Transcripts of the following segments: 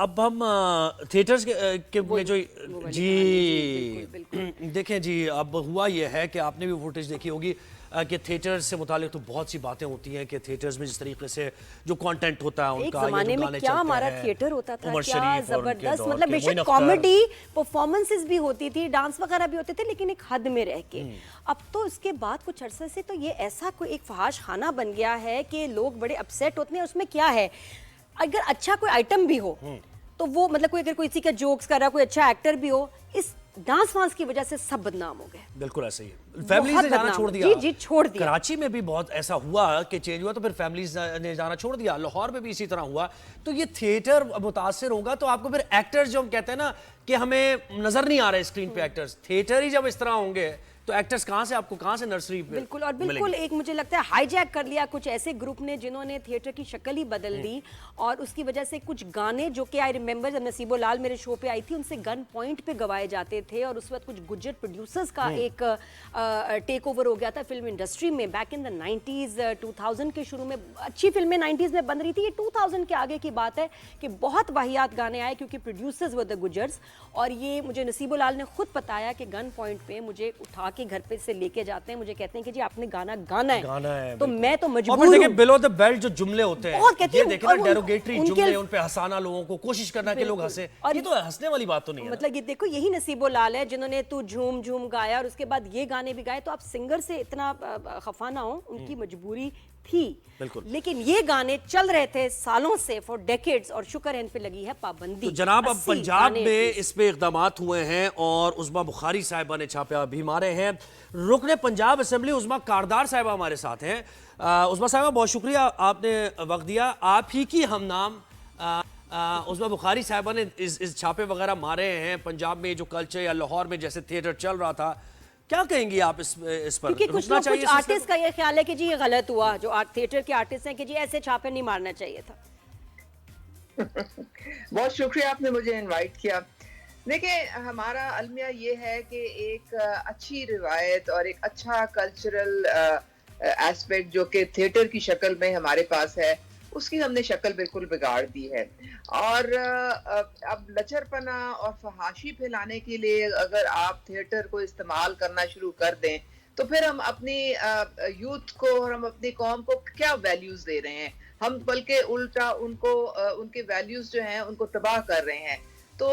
अब हम थिएटर्स के में जो जी बिल्कुल। देखें जी, अब हुआ ये है कि आपने भी फुटेज देखी होगी कि थिएटर्स से मुतालिक तो बहुत सी बातें होती हैं कि थिएटर्स में जिस तरीके से जो कंटेंट होता है एक उनका, ये जमाने जो में गाने क्या चलते हमारा हैं, थिएटर होता था, उमर क्या शरीफ और उनके जबरदस्त, दौर मतलब के, बेशक मोइन अख्तर। कॉमेडी परफॉर्मेंसेस भी होती थी, डांस वगैरह भी होते थे, लेकिन एक हद में रह के। अब तो इसके बाद कुछ अरसे से तो ये ऐसा कोई एक फहाश खाना बन गया है कि लोग बड़े अपसेट होते हैं। उसमें क्या है, अगर अच्छा कोई आइटम भी हो तो वो मतलब कोई अगर कोई किसी का जोक्स कर रहा, कोई अच्छा एक्टर भी हो, इस डांस वांस की वजह से सब बदनाम हो गए। बिल्कुल ऐसे ही है। फैमिलीज बहुत ने जाना बदनाम। छोड़ दिया। जी जी, छोड़ दिया। कराची में भी बहुत ऐसा हुआ कि चेंज हुआ तो फिर फैमिलीज ने जाना छोड़ दिया। लाहौर में भी इसी तरह हुआ। तो ये थिएटर मुतासर होगा तो आपको फिर एक्टर्स, जो हम कहते हैं ना कि हमें नजर नहीं आ रहे स्क्रीन पे एक्टर्स, थिएटर ही जब इस तरह होंगे तो एक्टर्स कहां से, आपको कहां से नर्सरी पे बिल्कुल। और बिल्कुल एक मुझे लगता है हाईजैक कर लिया कुछ ऐसे ग्रुप ने जिन्होंने थिएटर की शक्ल ही बदल दी, और उसकी वजह से कुछ गाने जो कि आई रिमेंबर जब नसीबो लाल मेरे शो पे आई थी, उनसे गन पॉइंट पे गवाए जाते थे, और उस वक्त कुछ गुज्जर प्रोड्यूसर्स का एक टेक ओवर हो गया था फिल्म इंडस्ट्री में बैक इन द 90s। 2000 के शुरू में अच्छी फिल्में 90s में बन रही थी। ये 2000 के आगे की बात है कि बहुत वाहियात गाने आए क्योंकि प्रोड्यूसर्स वर द गुज्जर्स। और ये मुझे नसीबो लाल ने खुद बताया कि गन पॉइंट पे मुझे उठा के घर पे से लेके जाते हैं, मुझे कहते हैं कि जी आपने गाना गाना है तो मैं तो मजबूर हूं। और देखिए बिलो द बेल्ट जो जुमले होते हैं, बहुत कहती ये हूं, देखे ना, और डेरोगेटरी उनके जुमले, उन पे हंसाना, लोगों को कोशिश करना कि लोग हंसे, और ये तो हंसने वाली बात तो नहीं है। मतलब ये देखो, यही नसीबो लाल है जिन्होंने तू झूम झूम गाया और उसके बाद ये गाने भी गाए। तो आप सिंगर से इतना खफा ना हो, उनकी मजबूरी थी, बिल्कुल। लेकिन ये गाने चल रहे थे सालों से, फॉर डेकेड्स, और शुक्र है इन पे लगी है पाबंदी। तो जनाब अब 80 पंजाब गाने में इस पे इक़दामात हुए हैं और उस्मा बुखारी साहिबा ने छापे भी मारे हैं। रुकने पंजाब असेंबली उस्मा कारदार साहिबा हमारे साथ हैं। उस्मा साहिबा बहुत शुक्रिया, आपने वक्त दिया। आप ही की हम नाम उस्मा बुखारी साहिबा ने इस छापे वगैरह मारे हैं पंजाब में, जो कल्चर या लाहौर में जैसे थिएटर चल रहा था, क्या कहेंगी आप इस पर? क्योंकि कुछ आर्टिस्ट का ये ख्याल है कि जी ये गलत हुआ, जो थिएटर के आर्टिस्ट हैं, कि जी ऐसे छापे नहीं मारना चाहिए था। बहुत शुक्रिया आपने मुझे इनवाइट किया। देखिए, हमारा अलमिया ये है कि एक अच्छी रिवायत और एक अच्छा कल्चरल एस्पेक्ट जो कि थिएटर की शक्ल में हमारे पास है, उसकी हमने शक्ल बिल्कुल बिगाड़ दी है। और अब लचरपना और फहाशी फैलाने के लिए अगर आप थिएटर को इस्तेमाल करना शुरू कर दें तो फिर हम अपनी यूथ को और हम अपनी कौम को क्या वैल्यूज दे रहे हैं? हम बल्कि उल्टा उनको उनके वैल्यूज जो हैं उनको तबाह कर रहे हैं। तो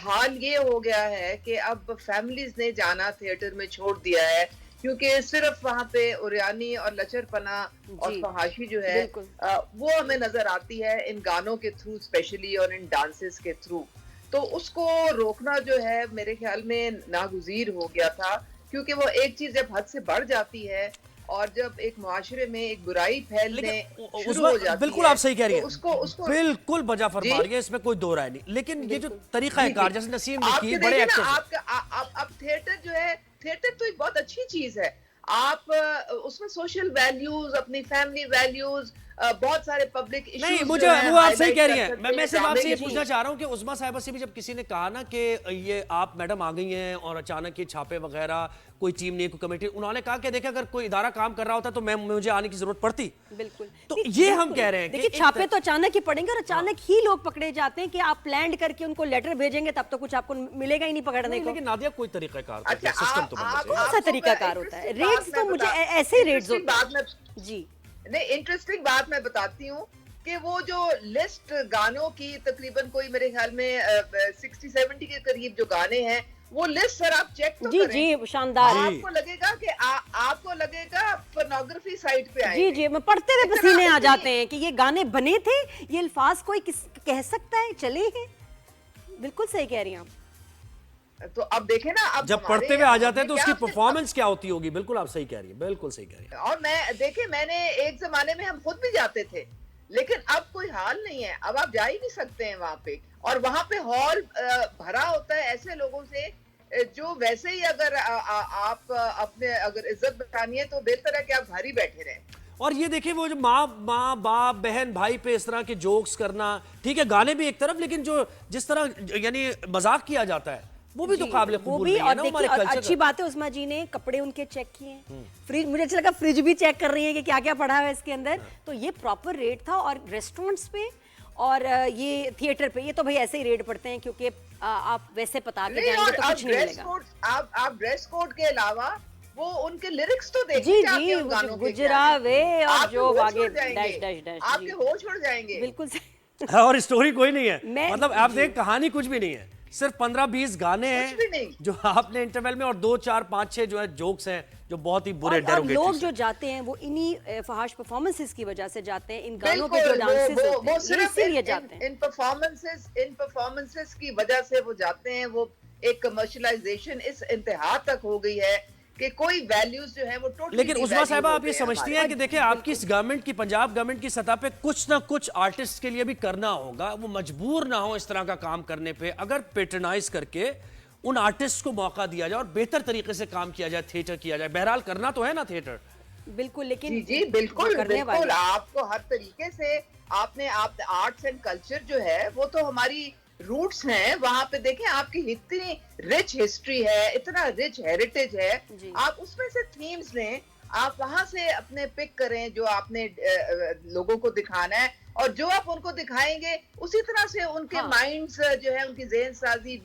हाल ये हो गया है कि अब फैमिलीज ने जाना थिएटर में छोड़ दिया है, क्योंकि सिर्फ वहाँ पे उरियानी और लचरपना और फहाशी जो है वो हमें नजर आती है इन गानों के थ्रू स्पेशली, और इन डांसेस के थ्रू। तो उसको रोकना जो है मेरे ख्याल में नागुज़ीर हो गया था, क्योंकि वो एक चीज जब हद से बढ़ जाती है और जब एक मुआशरे में एक बुराई फैलने शुरू हो जाती बिल्कुल है, आप सही कह रही हैं, उसको बिल्कुल बजा फरमा रही है, इसमें कोई दो राय नहीं। लेकिन ये जो तरीका है कार, जैसे नसीम ने की, बड़े एक्टर्स, अब थिएटर जो है, थिएटर तो एक बहुत अच्छी चीज है। आप उसमें सोशल वैल्यूज, अपनी फैमिली वैल्यूज, बहुत सारे पब्लिक इश्यूज, नहीं मुझे वो आप सही कह रही हैं। मैं सिर्फ आपसे ये पूछना चाह रहा हूँ कि उस्मा साहिबा से भी जब किसी ने कहा ना कि ये आप मैडम आ गई हैं और अचानक ये छापे वगैरह, कोई टीम नहीं, कोई कमेटी, उन्होंने कहा कि देखिए अगर कोई इदारा काम कर रहा होता तो मुझे आने की जरूरत पड़ती। बिल्कुल। तो ये हम कह रहे हैं देखिए छापे तो अचानक ही पड़ेंगे और अचानक ही लोग पकड़े जाते हैं कि आप प्लान करके उनको लेटर भेजेंगे तब तो कुछ आपको मिलेगा ही नहीं पकड़ने को। लेकिन नादिया कोई तरीकाकार होता है, अच्छा, सिस्टम तो बनना चाहिए। कौन सा तरीकाकार होता है? रेट्स तो मुझे ऐसे ही रेट्स होते हैं जी। नहीं, इंटरेस्टिंग बात मैं बताती हूँ कि वो जो लिस्ट गानों की तकरीबन कोई मेरे ख्याल में 60-70 के करीब जो गाने हैं, वो लिस्ट सर आप चेक तो जी करें। जी, शानदार। आपको लगेगा कि आपको लगेगा पोर्नोग्राफी साइट पे आए। जी जी, मैं पढ़ते हुए पसीने आ जाते हैं कि ये गाने बने थे, ये अल्फाज कोई कह सकता है, चले हैं। बिल्कुल सही कह रही हैं आप। तो अब देखें ना, अब जब पढ़ते हुए आ जाते हैं तो उसकी परफॉर्मेंस क्या होती होगी। बिल्कुल आप सही कह रही है, बिल्कुल सही कह रही है। और मैं देखे, मैंने एक जमाने में हम खुद भी जाते थे, लेकिन अब कोई हाल नहीं है। अब आप जा ही नहीं सकते हैं वहां पे, और वहां पे हॉल भरा होता है ऐसे लोगों से जो वैसे ही अगर आप अपने अगर इज्जत बचानी है तो बेहतर है कि आप घर ही बैठे रहें। और ये देखिए वो जो माँ बाप बहन भाई पे इस तरह के जोक्स करना, ठीक है गाने भी एक तरफ, लेकिन जो जिस तरह यानी मजाक किया जाता है वो भी तो काबिल कबूल नहीं है ना हमारे कल्चर। अच्छी बात है, उस्मा जी ने कपड़े उनके चेक किए, फ्रिज, मुझे अच्छा लगा फ्रिज भी चेक कर रही है कि क्या क्या पड़ा है इसके अंदर। तो ये प्रॉपर रेट था। और रेस्टोरेंट्स पे और ये थिएटर पे, ये तो भाई ऐसे ही रेड पड़ते हैं क्योंकि आप वैसे पता के नहीं, जाएंगे और तो आप कुछ नहीं ड्रेस मिलेगा। कोड, आप ड्रेस कोड के अलावा वो उनके लिरिक्स तो देखिए जी कि आपके जी, उन गानों वो के गुजरा क्या हैं। वे और आपके जो होश आगे उड़ जाएंगे, डैश डैश डैश। आपके होश उड़ जाएंगे। बिल्कुल सही। और स्टोरी कोई नहीं है, मैं- मतलब आप देख कहानी कुछ भी नहीं है, सिर्फ 15-20 गाने कुछ भी हैं नहीं। जो आपने इंटरवल में, और 2, 4, 5, 6 जो है जोक्स हैं जो बहुत ही बुरे और डेरोगेटरी लोग से। जो जाते हैं वो इन्हीं फहाश परफॉर्मेंसेस की वजह से जाते हैं, इन गानों पे बिल्कुल, जो डांसेस होते वो हैं सिर्फ इसीलिए जाते हैं। इन परफॉर्मेंसेस की वजह से वो जाते हैं। वो एक कमर्शलाइजेशन इस इंतहा तक हो गई है कि कोई वैल्यूज जो है वो टोटली। लेकिन उस्मा साहिबा, आप ये समझती हैं कि देखिए आपकी इस गवर्नमेंट की, पंजाब गवर्नमेंट की सतह पे कुछ ना कुछ आर्टिस्ट के लिए भी करना होगा, वो मजबूर ना हो इस तरह का काम करने पे, अगर पेट्रनाइज करके उन आर्टिस्ट को मौका दिया जाए और बेहतर तरीके से काम किया जाए, थिएटर किया जाए। बहरहाल करना तो है ना थिएटर। बिल्कुल, लेकिन जी जी, बिल्कुल जो करने बिल्कुल, वाले आपको हर तरीके से आपने आप आर्ट्स एंड कल्चर जो है वो तो हमारी रूट्स हैं। वहां पे देखें आपकी इतनी रिच हिस्ट्री है, इतना रिच हेरिटेज है, जी। आप उसमें से थीम्स लें, आप वहां से अपने पिक करें जो आपने लोगों को दिखाना है, और जो आप उनको दिखाएंगे उसी तरह से उनके हाँ। माइंड्स जो है, उनकी ज़हन साजी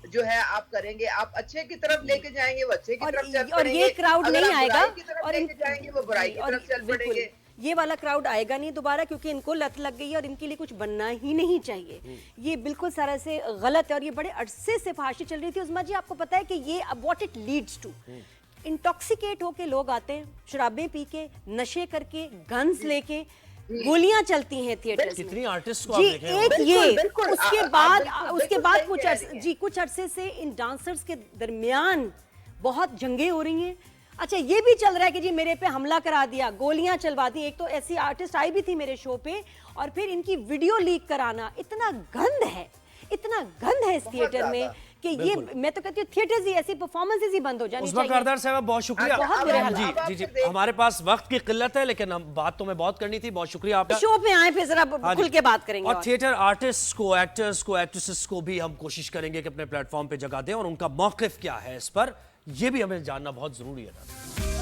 जो है आप करेंगे। आप अच्छे की तरफ लेके जाएंगे, वो अच्छे की तरफ चल और पड़ेंगे। ये क्राउड अगर नहीं आप आएगा बुराई की तरफ और लेके जाएंगे, वो बुराई की तरफ चल बिल्कुल, पड़ेंगे। ये वाला क्राउड आएगा नहीं दोबारा, क्योंकि इनको लत लग गई है और इनके लिए कुछ बनना ही नहीं चाहिए। ये बिल्कुल सारा से गलत है और ये बड़े अरसे से फहाशी चल रही थी। उस्मा जी, आपको पता है कि ये what it leads to, intoxicate होके लोग आते हैं, शराबें पी के, नशे करके, गन्स लेके, गोलियां चलती हैं थिएटर्स में। कितनी आर्टिस्ट को आप जी, देखें। एक बिल्कुल, ये बिल्कुल, उसके आप बाद बिल्कुल, उसके बिल्कुल बाद सही कुछ कह रही हैं। जी कुछ अरसे से इन डांसर्स के दरमियान बहुत जंगें हो रही हैं। अच्छा, ये भी चल रहा है कि जी मेरे पे हमला करा दिया, गोलियां चलवा दी। एक तो ऐसी आर्टिस्ट आई भी थी मेरे शो पे, और फिर इनकी वीडियो लीक कराना। इतना गंद है, इतना गंद है इस थिएटर में कि ये, मैं तो कहती हूँ थिएटर्स ही ऐसी परफॉर्मेंसेस ही बंद हो जानी उस्मा चाहिए। कारदार साहब, बहुत शुक्रिया। बहुत बुरे हाल। जी जी जी, हमारे पास वक्त की किल्लत है, लेकिन हम बात तो मैं बहुत करनी थी। बहुत शुक्रिया आपका। शो पे आए फिर जरा हाँ जी। खुल के बात करेंगे। और थिएटर आर्टिस्ट को, एक्टर्स को, एक्ट्रेसेस को भी हम कोशिश करेंगे कि अपने प्लेटफॉर्म पे जगह दें, और उनका मौक़िफ़ क्या है इस पर, यह भी हमें जानना बहुत जरूरी है।